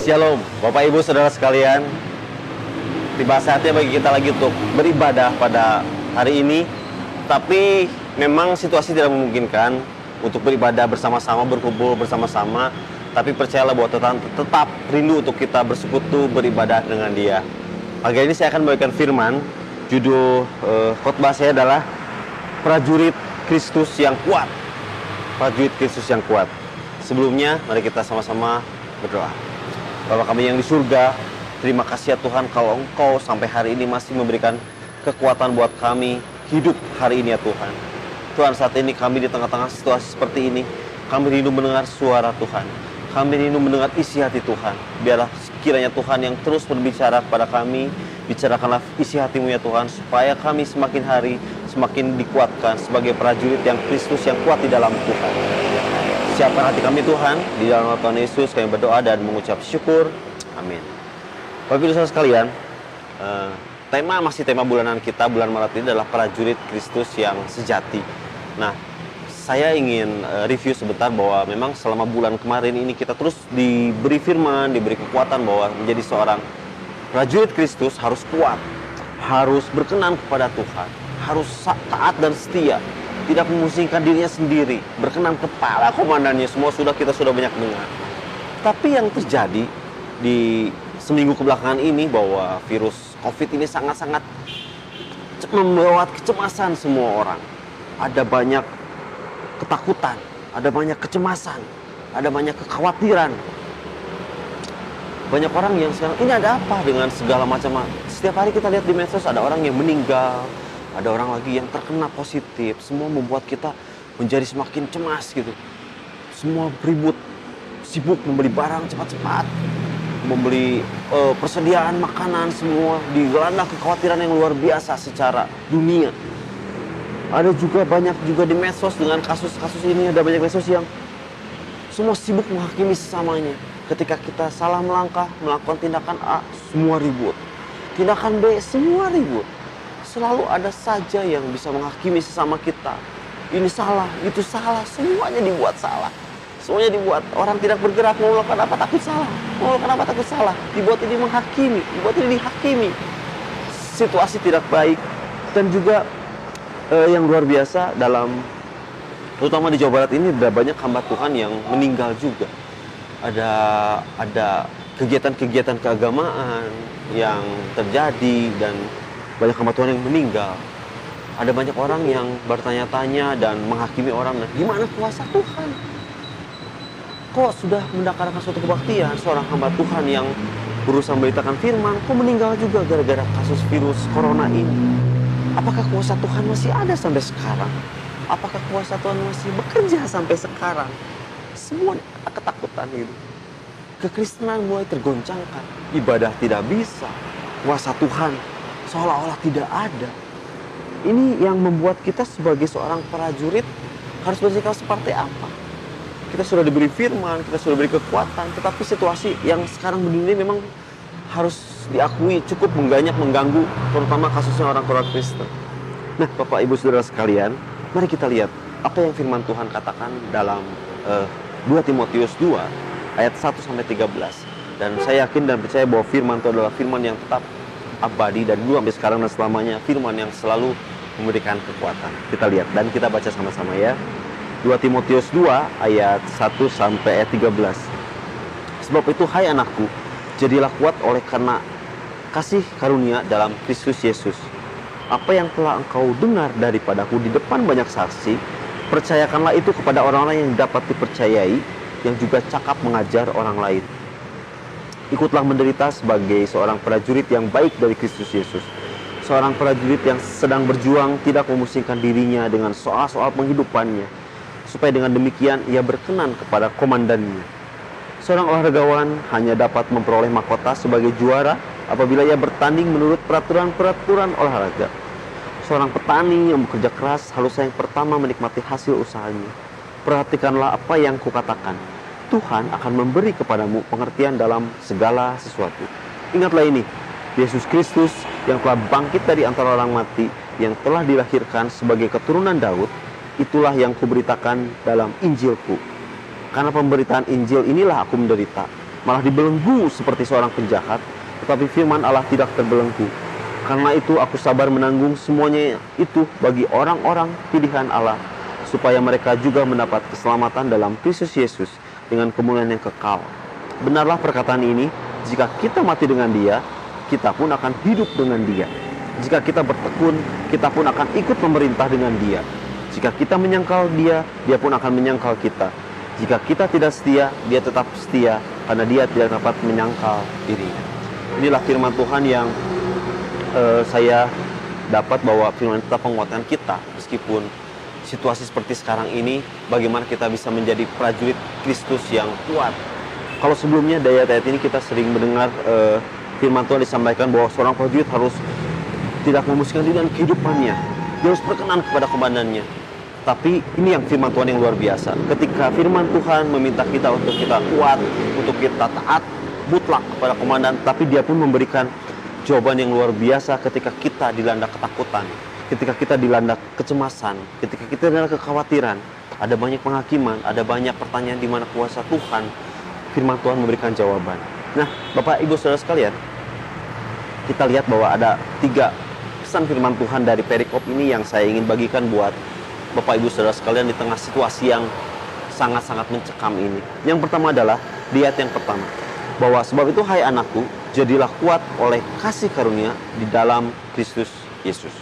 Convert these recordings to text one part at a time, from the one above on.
Shalom, Bapak Ibu Saudara sekalian. Tiba saatnya bagi kita lagi untuk beribadah pada hari ini. Tapi memang situasi tidak memungkinkan untuk beribadah bersama-sama, berkumpul bersama-sama. Tapi percayalah bahwa Tuhan tetap rindu untuk kita bersekutu, beribadah dengan Dia. Pagi ini saya akan membagikan firman. Judul khotbah saya adalah Prajurit Kristus yang Kuat. Prajurit Kristus yang Kuat. Sebelumnya, mari kita sama-sama berdoa. Bapa kami yang di surga, terima kasih ya Tuhan kalau Engkau sampai hari ini masih memberikan kekuatan buat kami hidup hari ini ya Tuhan. Tuhan, saat ini kami di tengah-tengah situasi seperti ini, kami rindu mendengar suara Tuhan. Kami rindu mendengar isi hati Tuhan. Biarlah kiranya Tuhan yang terus berbicara kepada kami, bicarakanlah isi hati-Mu ya Tuhan, supaya kami semakin hari semakin dikuatkan sebagai prajurit yang Kristus yang kuat di dalam Tuhan. Siapkan hati kami Tuhan, di dalam nama Tuhan Yesus kami berdoa dan mengucap syukur. Amin. Bapak Ibu Saudara sekalian, tema bulanan kita bulan Maret ini adalah prajurit Kristus yang sejati. Nah, saya ingin review sebentar bahwa memang selama bulan kemarin ini kita terus diberi firman, diberi kekuatan bahwa menjadi seorang prajurit Kristus harus kuat, harus berkenan kepada Tuhan, harus taat dan setia, tidak memusingkan dirinya sendiri, berkenan kepada komandannya. Semua kita sudah banyak dengar. Tapi yang terjadi di seminggu kebelakangan ini bahwa virus COVID ini sangat-sangat membawa kecemasan semua orang. Ada banyak ketakutan, ada banyak kecemasan, ada banyak kekhawatiran. Banyak orang yang sekarang, ini ada apa dengan segala macam. Setiap hari kita lihat di medsos ada orang yang meninggal, ada orang lagi yang terkena positif. Semua membuat kita menjadi semakin cemas gitu. Semua ribut, sibuk membeli barang cepat-cepat, membeli persediaan makanan, semua dilanda kekhawatiran yang luar biasa secara dunia. Ada juga banyak juga di medsos dengan kasus-kasus ini, ada banyak medsos yang semua sibuk menghakimi sesamanya. Ketika kita salah melangkah, melakukan tindakan A, semua ribut. Tindakan B, semua ribut. Selalu ada saja yang bisa menghakimi sesama kita. Ini salah, itu salah, semuanya dibuat salah. Semuanya dibuat, orang tidak bergerak, mau melakukan apa takut salah. Mau melakukan apa takut salah. Dibuat ini menghakimi, dibuat ini dihakimi. Situasi tidak baik. Dan juga yang luar biasa terutama di Jawa Barat ini ada banyak hamba Tuhan yang meninggal juga. Ada kegiatan-kegiatan keagamaan yang terjadi dan banyak hamba Tuhan yang meninggal. Ada banyak orang yang bertanya-tanya dan menghakimi orang, nah, gimana kuasa Tuhan? Kok sudah mendapatkan suatu kebaktian seorang hamba Tuhan yang berusaha memberitakan firman, kok meninggal juga gara-gara kasus virus corona ini? Apakah kuasa Tuhan masih ada sampai sekarang? Apakah kuasa Tuhan masih bekerja sampai sekarang? Semua ketakutan gitu. Kekristenan mulai tergoncangkan. Ibadah tidak bisa. Kuasa Tuhan seolah-olah tidak ada. Ini yang membuat kita sebagai seorang prajurit harus bersikap seperti apa? Kita sudah diberi firman, kita sudah diberi kekuatan, tetapi situasi yang sekarang begini memang harus diakui cukup mengganggu, terutama kasusnya orang Kristen. Nah, Bapak Ibu Saudara sekalian, mari kita lihat apa yang firman Tuhan katakan dalam 2 Timotius 2 ayat 1-13. Dan saya yakin dan percaya bahwa firman itu adalah firman yang tetap abadi dan dulu sampai sekarang dan selamanya, firman yang selalu memberikan kekuatan. Kita lihat dan kita baca sama-sama ya. 2 Timotius 2 ayat 1-13. Sebab itu hai anakku, jadilah kuat oleh karena kasih karunia dalam Kristus Yesus. Apa yang telah engkau dengar daripadaku di depan banyak saksi, percayakanlah itu kepada orang-orang yang dapat dipercayai, yang juga cakap mengajar orang lain. Ikutlah menderita sebagai seorang prajurit yang baik dari Kristus Yesus. Seorang prajurit yang sedang berjuang tidak memusingkan dirinya dengan soal-soal penghidupannya, supaya dengan demikian ia berkenan kepada komandannya. Seorang olahragawan hanya dapat memperoleh mahkota sebagai juara apabila ia bertanding menurut peraturan-peraturan olahraga. Seorang petani yang bekerja keras harusnya yang pertama menikmati hasil usahanya. Perhatikanlah apa yang kukatakan. Tuhan akan memberi kepadamu pengertian dalam segala sesuatu. Ingatlah ini, Yesus Kristus yang telah bangkit dari antara orang mati, yang telah dilahirkan sebagai keturunan Daud, itulah yang kuberitakan dalam Injilku. Karena pemberitaan Injil inilah aku menderita, malah dibelenggu seperti seorang penjahat, tetapi firman Allah tidak terbelenggu. Karena itu aku sabar menanggung semuanya itu bagi orang-orang pilihan Allah, supaya mereka juga mendapat keselamatan dalam Kristus Yesus dengan kemuliaan yang kekal. Benarlah perkataan ini, jika kita mati dengan Dia, kita pun akan hidup dengan Dia. Jika kita bertekun, kita pun akan ikut memerintah dengan Dia. Jika kita menyangkal Dia, Dia pun akan menyangkal kita. Jika kita tidak setia, Dia tetap setia, karena Dia tidak dapat menyangkal dirinya. Inilah firman Tuhan yang saya dapat, bahwa firman tetap penguatan kita, meskipun situasi seperti sekarang ini, bagaimana kita bisa menjadi prajurit Kristus yang kuat. Kalau sebelumnya di ayat-ayat ini kita sering mendengar firman Tuhan disampaikan bahwa seorang prajurit harus tidak memusikkan diri dengan kehidupannya, dia harus berkenan kepada komandannya. Tapi ini yang firman Tuhan yang luar biasa. Ketika firman Tuhan meminta kita untuk kita kuat, untuk kita taat mutlak kepada komandan, tapi Dia pun memberikan jawaban yang luar biasa ketika kita dilanda ketakutan, ketika kita dilanda kecemasan, ketika kita dilanda kekhawatiran. Ada banyak penghakiman, ada banyak pertanyaan di mana kuasa Tuhan. Firman Tuhan memberikan jawaban. Nah, Bapak Ibu Saudara sekalian, kita lihat bahwa ada 3 pesan firman Tuhan dari perikop ini yang saya ingin bagikan buat Bapak Ibu Saudara sekalian di tengah situasi yang sangat-sangat mencekam ini. Yang pertama adalah di ayat yang pertama, bahwa sebab itu hai anakku, jadilah kuat oleh kasih karunia di dalam Kristus Yesus.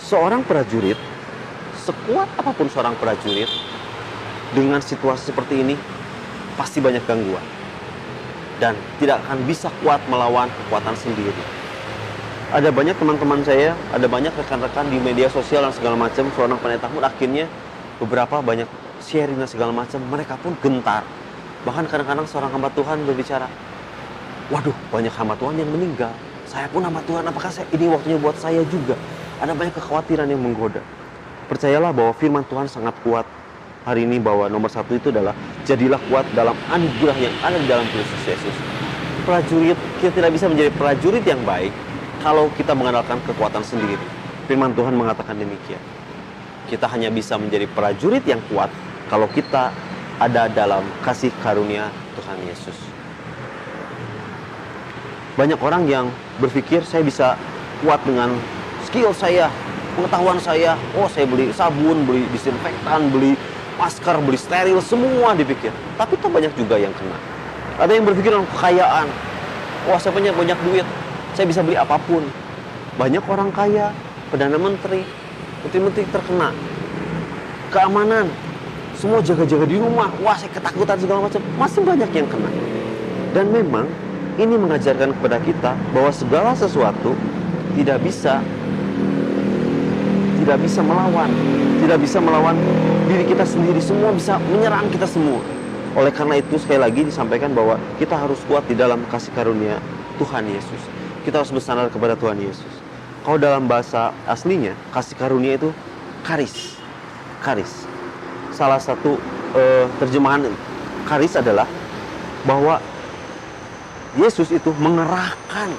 Seorang prajurit, sekuat apapun seorang prajurit, dengan situasi seperti ini pasti banyak gangguan dan tidak akan bisa kuat melawan kekuatan sendiri. Ada banyak teman-teman saya, ada banyak rekan-rekan di media sosial dan segala macam, seorang pendeta pun akhirnya beberapa banyak sharing dan segala macam, mereka pun gentar. Bahkan kadang-kadang seorang hamba Tuhan berbicara, waduh, banyak hamba Tuhan yang meninggal, saya pun hamba Tuhan, apakah ini waktunya buat saya juga? Ada banyak kekhawatiran yang menggoda. Percayalah bahwa firman Tuhan sangat kuat hari ini, bahwa nomor 1 itu adalah jadilah kuat dalam anugerah yang ada di dalam Kristus Yesus. Prajurit, kita tidak bisa menjadi prajurit yang baik kalau kita mengandalkan kekuatan sendiri. Firman Tuhan mengatakan demikian. Kita hanya bisa menjadi prajurit yang kuat kalau kita ada dalam kasih karunia Tuhan Yesus. Banyak orang yang berpikir saya bisa kuat dengan skill saya, pengetahuan saya. Oh, saya beli sabun, beli disinfektan, beli masker, beli steril, semua dipikir. Tapi tak banyak juga yang kena. Ada yang berpikir tentang kekayaan. Wah, saya punya banyak duit, saya bisa beli apapun. Banyak orang kaya, Perdana Menteri, menteri-menteri terkena. Keamanan, semua jaga-jaga di rumah. Wah, saya ketakutan segala macam. Masih banyak yang kena. Dan memang ini mengajarkan kepada kita bahwa segala sesuatu tidak bisa melawan diri kita sendiri. Semua bisa menyerang kita semua. Oleh karena itu, sekali lagi disampaikan bahwa kita harus kuat di dalam kasih karunia Tuhan Yesus. Kita harus bersandar kepada Tuhan Yesus. Kalau dalam bahasa aslinya, kasih karunia itu karis. Salah satu terjemahan karis adalah bahwa Yesus itu mengerahkan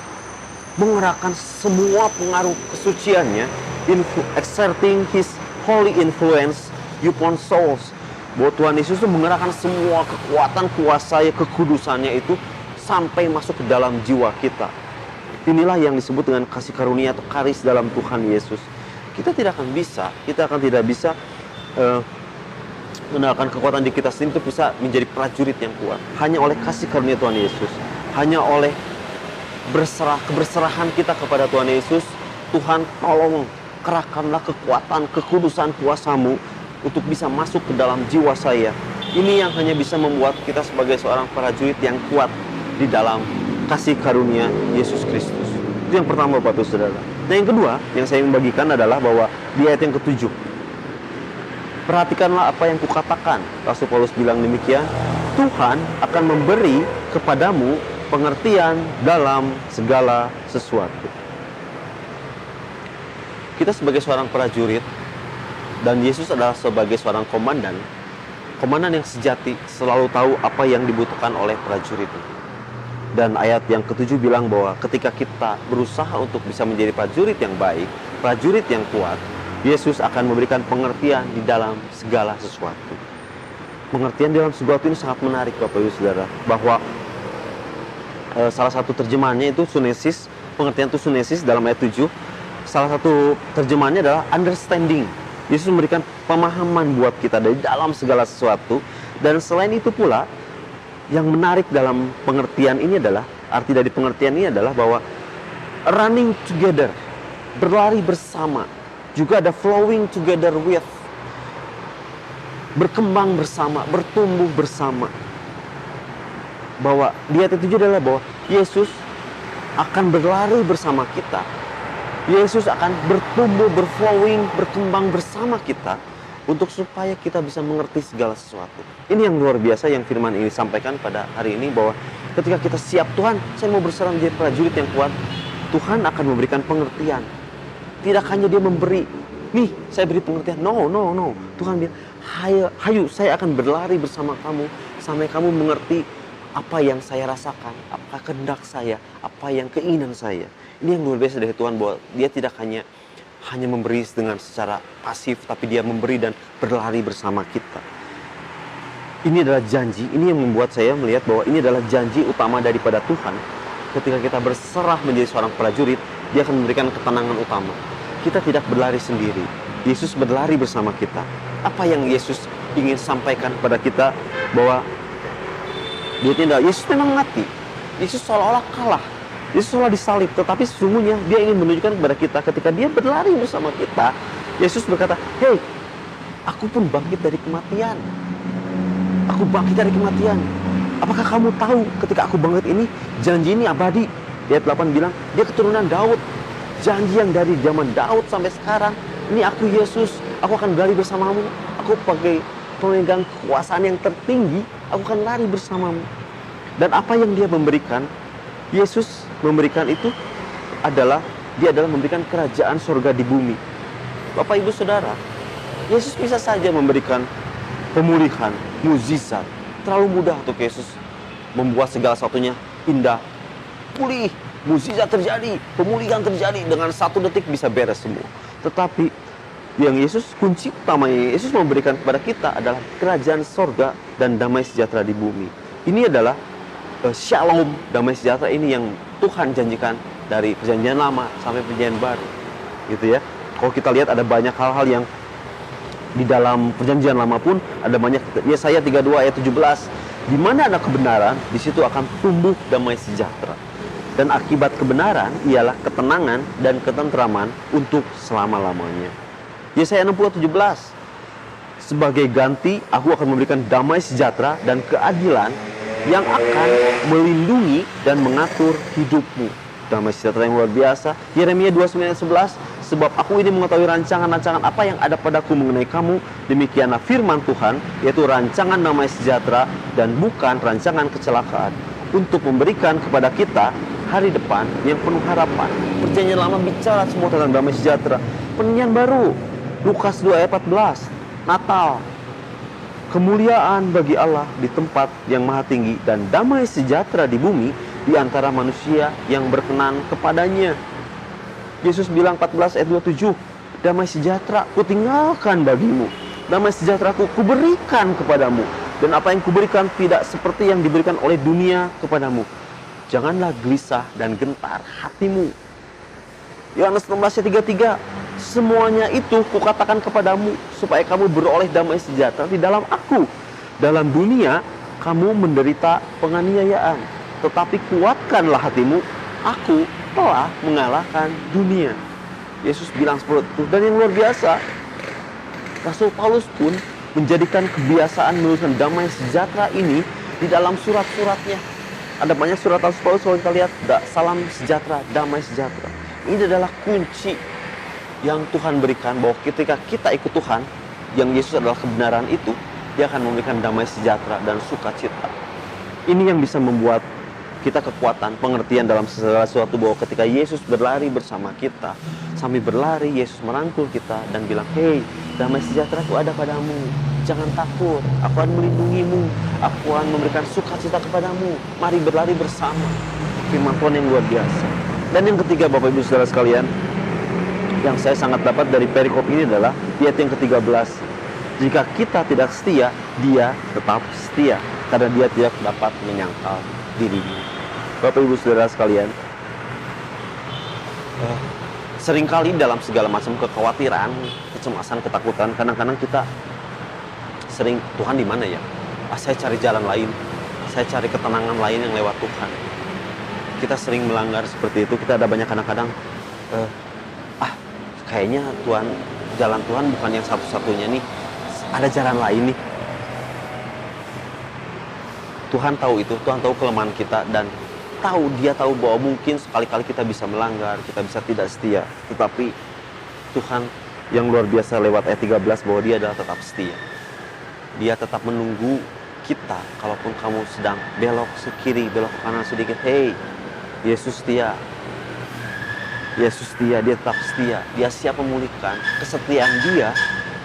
semua pengaruh kesuciannya, exerting His holy influence upon souls. Bahwa Tuhan Yesus itu mengerahkan semua kekuatan, kuasa, kekudusannya itu sampai masuk ke dalam jiwa kita. Inilah yang disebut dengan kasih karunia atau karis dalam Tuhan Yesus. Kita akan tidak bisa menggunakan kekuatan di kita sendiri untuk bisa menjadi prajurit yang kuat. Hanya oleh kasih karunia Tuhan Yesus, hanya oleh keberserahan kita kepada Tuhan Yesus. Tuhan, tolong kerahkanlah kekuatan, kekudusan, kuasa-Mu untuk bisa masuk ke dalam jiwa saya. Ini yang hanya bisa membuat kita sebagai seorang prajurit yang kuat di dalam kasih karunia Yesus Kristus. Itu yang pertama, Bapak Ibu Saudara. Nah, yang kedua yang saya ingin bagikan adalah bahwa di ayat yang ke-7, perhatikanlah apa yang kukatakan. Rasul Paulus bilang demikian, Tuhan akan memberi kepadamu pengertian dalam segala sesuatu. Kita sebagai seorang prajurit, dan Yesus adalah sebagai seorang komandan yang sejati selalu tahu apa yang dibutuhkan oleh prajurit. Dan ayat yang ke-7 bilang bahwa ketika kita berusaha untuk bisa menjadi prajurit yang baik, prajurit yang kuat, Yesus akan memberikan pengertian di dalam segala sesuatu. pengertian dalam sesuatu ini sangat menarik Bapak Ibu Saudara, bahwa salah satu terjemahannya itu sunesis, pengertian itu sunesis dalam ayat 7. Salah satu terjemahannya adalah understanding. Yesus memberikan pemahaman buat kita dari dalam segala sesuatu. Dan selain itu pula, yang menarik dalam pengertian ini adalah, arti dari pengertian ini adalah bahwa running together, berlari bersama, juga ada flowing together with, berkembang bersama, bertumbuh bersama. Bahwa di ayat 7 adalah bahwa Yesus akan berlari bersama kita. Yesus akan bertumbuh, berflowing, berkembang bersama kita untuk supaya kita bisa mengerti segala sesuatu. Ini yang luar biasa yang firman ini sampaikan pada hari ini, bahwa ketika kita siap, Tuhan, saya mau berserah menjadi prajurit yang kuat, Tuhan akan memberikan pengertian. Tidak hanya dia memberi, nih saya beri pengertian, no. Tuhan bilang, hayu saya akan berlari bersama kamu sampai kamu mengerti apa yang saya rasakan, apa kehendak saya, apa yang keinginan saya. Ini yang luar biasa dari Tuhan, bahwa dia tidak hanya memberi dengan secara pasif, tapi dia memberi dan berlari bersama kita. Ini adalah janji, ini yang membuat saya melihat bahwa ini adalah janji utama daripada Tuhan. Ketika kita berserah menjadi seorang prajurit, dia akan memberikan ketenangan utama. Kita tidak berlari sendiri, Yesus berlari bersama kita. Apa yang Yesus ingin sampaikan kepada kita, bahwa Yesus memang mati, Yesus seolah-olah kalah, Yesus seolah disalib, tetapi sesungguhnya dia ingin menunjukkan kepada kita ketika dia berlari bersama kita. Yesus berkata, hei, aku pun bangkit dari kematian. Aku bangkit dari kematian. Apakah kamu tahu ketika aku bangkit ini, janji ini abadi? Ayat 8 bilang, dia keturunan Daud. Janji yang dari zaman Daud sampai sekarang. Ini aku Yesus, aku akan berlari bersamamu. Aku sebagai pemegang kekuasaan yang tertinggi, aku akan lari bersamamu. Dan apa yang dia memberikan, Yesus memberikan itu adalah, dia adalah memberikan kerajaan surga di bumi. Bapak Ibu Saudara, Yesus bisa saja memberikan pemulihan, mukjizat. Terlalu mudah untuk Yesus membuat segala sesuatunya indah, pulih, mukjizat terjadi, pemulihan terjadi, dengan 1 detik bisa beres semua. Tetapi yang Yesus, kunci utamanya Yesus memberikan kepada kita adalah kerajaan sorga dan damai sejahtera di bumi. Ini adalah shalom, damai sejahtera ini yang Tuhan janjikan dari perjanjian lama sampai perjanjian baru, gitu ya. Kalau kita lihat ada banyak hal-hal yang di dalam perjanjian lama pun ada banyak. Yesaya 32 ayat 17, di mana ada kebenaran, di situ akan tumbuh damai sejahtera. Dan akibat kebenaran ialah ketenangan dan ketentraman untuk selama-lamanya. Yesaya 60 17, sebagai ganti aku akan memberikan damai sejahtera dan keadilan yang akan melindungi dan mengatur hidupmu. Damai sejahtera yang luar biasa. Yeremia 29 ayat 11, sebab aku ini mengetahui rancangan-rancangan apa yang ada padaku mengenai kamu, demikianlah firman Tuhan, yaitu rancangan damai sejahtera dan bukan rancangan kecelakaan, untuk memberikan kepada kita hari depan yang penuh harapan. Perjanjian lama bicara semua tentang damai sejahtera. Perjanjian baru, Lukas 2 ayat 14, Natal, kemuliaan bagi Allah di tempat yang maha tinggi dan damai sejahtera di bumi di antara manusia yang berkenan kepadanya. Yesus bilang 14 ayat 27, damai sejahtera kutinggalkan bagimu, damai sejahtera kuberikan kepadamu, dan apa yang kuberikan tidak seperti yang diberikan oleh dunia kepadamu. Janganlah gelisah dan gentar hatimu. Yohanes 16 ayat 33, semuanya itu kukatakan kepadamu supaya kamu beroleh damai sejahtera di dalam aku. Dalam dunia kamu menderita penganiayaan, tetapi kuatkanlah hatimu, aku telah mengalahkan dunia. Yesus bilang seperti itu. Dan yang luar biasa, Rasul Paulus pun menjadikan kebiasaan menuliskan damai sejahtera ini di dalam surat-suratnya. Ada banyak surat Rasul Paulus, kalau kita lihat, salam sejahtera, damai sejahtera. Ini adalah kunci yang Tuhan berikan, bahwa ketika kita ikut Tuhan, yang Yesus adalah kebenaran itu, dia akan memberikan damai sejahtera dan sukacita. Ini yang bisa membuat kita kekuatan, pengertian dalam segala sesuatu, bahwa ketika Yesus berlari bersama kita, sambil berlari Yesus merangkul kita dan bilang, hei, damai sejahtera itu ada padamu, jangan takut, aku akan melindungimu, aku akan memberikan sukacita kepadamu, mari berlari bersama. Firman Tuhan yang luar biasa. Dan yang ketiga, Bapak Ibu Saudara sekalian, yang saya sangat dapat dari perikop ini adalah ayat yang ke-13. Jika kita tidak setia, dia tetap setia. Karena dia tidak dapat menyangkal dirinya. Bapak Ibu Saudara sekalian, seringkali dalam segala macam kekhawatiran, kecemasan, ketakutan, kadang-kadang kita sering, Tuhan di mana ya? Saya cari jalan lain, saya cari ketenangan lain yang lewat Tuhan. Kita sering melanggar seperti itu. Kita ada banyak kadang-kadang, kayaknya jalan Tuhan bukan yang satu-satunya nih, ada jalan lain nih. Tuhan tahu itu, Tuhan tahu kelemahan kita, dan Dia tahu bahwa mungkin sekali-kali kita bisa melanggar, kita bisa tidak setia. Tetapi Tuhan yang luar biasa lewat ayat 13 bahwa Dia adalah tetap setia. Dia tetap menunggu kita, kalaupun kamu sedang belok ke kiri, belok ke kanan sedikit, hey, Yesus setia. Yesus setia, Dia tetap setia. Dia siap memulihkan. Kesetiaan Dia,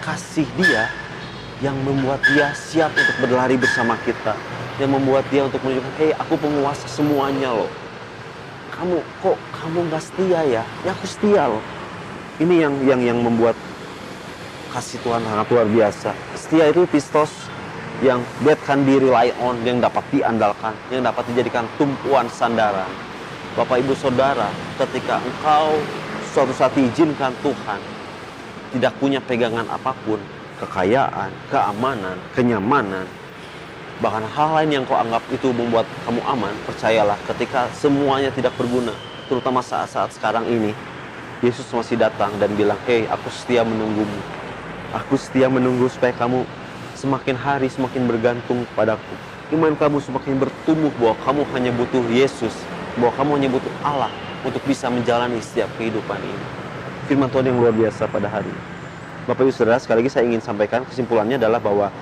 kasih Dia yang membuat Dia siap untuk berlari bersama kita, yang membuat Dia untuk menunjukkan, hey, aku penguasa semuanya loh. Kamu gak setia ya? Ya aku setia loh. Ini yang membuat kasih Tuhan sangat luar biasa. Setia itu pistos, yang that can be rely on, yang dapat diandalkan, yang dapat dijadikan tumpuan sandaran. Bapak Ibu Saudara, ketika engkau suatu saat diizinkan Tuhan tidak punya pegangan apapun, kekayaan, keamanan, kenyamanan, bahkan hal lain yang kau anggap itu membuat kamu aman, percayalah ketika semuanya tidak berguna, terutama saat-saat sekarang ini, Yesus masih datang dan bilang, hey, aku setia menunggumu. Aku setia menunggu supaya kamu semakin hari semakin bergantung padaku. Iman kamu semakin bertumbuh bahwa kamu hanya butuh Yesus, bahwa kamu hanya butuh Allah untuk bisa menjalani setiap kehidupan ini. Firman Tuhan yang luar biasa pada hari ini. Bapak Ibu Saudara, sekali lagi saya ingin sampaikan kesimpulannya adalah bahwa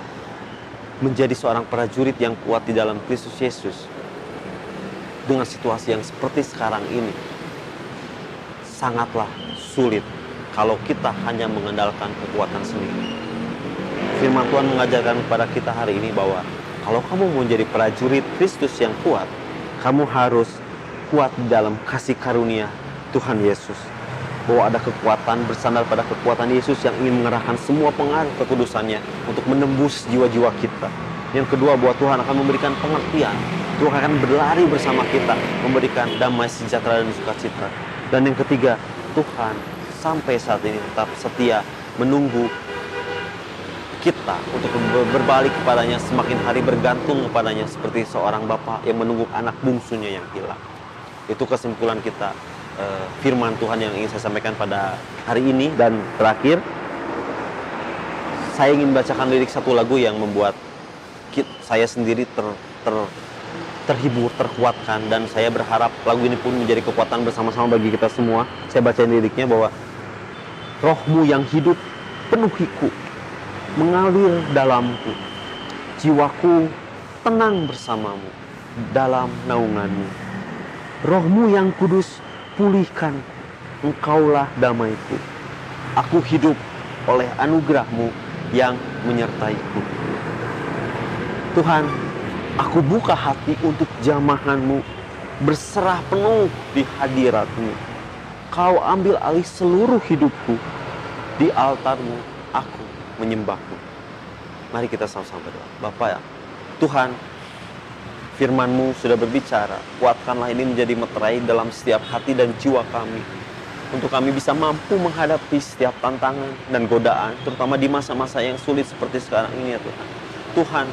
menjadi seorang prajurit yang kuat di dalam Kristus Yesus dengan situasi yang seperti sekarang ini sangatlah sulit kalau kita hanya mengandalkan kekuatan sendiri. Firman Tuhan mengajarkan kepada kita hari ini bahwa kalau kamu mau menjadi prajurit Kristus yang kuat, kamu harus kuat di dalam kasih karunia Tuhan Yesus. Bahwa ada kekuatan bersandar pada kekuatan Yesus yang ingin mengerahkan semua pengaruh kekudusannya untuk menembus jiwa-jiwa kita. Yang kedua, bahwa Tuhan akan memberikan pengertian. Tuhan akan berlari bersama kita, memberikan damai, sejahtera, dan sukacita. Dan yang ketiga, Tuhan sampai saat ini tetap setia menunggu kita untuk berbalik kepadanya, semakin hari bergantung kepadanya seperti seorang bapak yang menunggu anak bungsunya yang hilang. Itu kesimpulan kita, firman Tuhan yang ingin saya sampaikan pada hari ini. Dan terakhir, saya ingin bacakan lirik satu lagu yang membuat saya sendiri terhibur, terkuatkan, dan saya berharap lagu ini pun menjadi kekuatan bersama-sama bagi kita semua. Saya bacain liriknya bahwa rohmu yang hidup penuhiku, mengalir dalamku, jiwaku tenang bersamamu dalam naunganmu. Rohmu yang kudus pulihkan, engkaulah damaiku. Aku hidup oleh anugerahmu yang menyertaiku. Tuhan, aku buka hati untuk jamahanmu, berserah penuh di hadiratmu. Kau ambil alih seluruh hidupku, di altarmu aku menyembahmu. Mari kita sama-sama berdoa. Bapa ya, Tuhan, firman-Mu sudah berbicara, kuatkanlah ini menjadi meterai dalam setiap hati dan jiwa kami, untuk kami bisa mampu menghadapi setiap tantangan dan godaan, terutama di masa-masa yang sulit seperti sekarang ini ya Tuhan. Tuhan,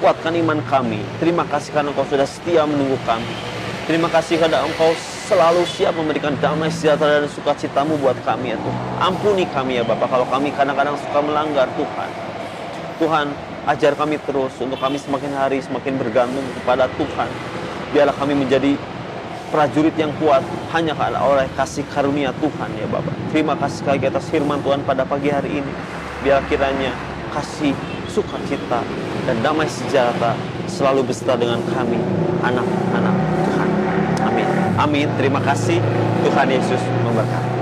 kuatkan iman kami. Terima kasih karena Engkau sudah setia menunggu kami. Terima kasih karena Engkau selalu siap memberikan damai, sejahtera, dan sukacitamu buat kami ya Tuhan. Ampuni kami ya Bapak kalau kami kadang-kadang suka melanggar Tuhan. Tuhan, ajar kami terus untuk kami semakin hari semakin bergantung kepada Tuhan. Biarlah kami menjadi prajurit yang kuat hanya oleh kasih karunia Tuhan ya Bapak. Terima kasih sekali atas firman Tuhan pada pagi hari ini. Biar kiranya kasih, sukacita, dan damai sejahtera selalu beserta dengan kami, anak-anak Tuhan. Amin. Amin. Terima kasih. Tuhan Yesus memberkati.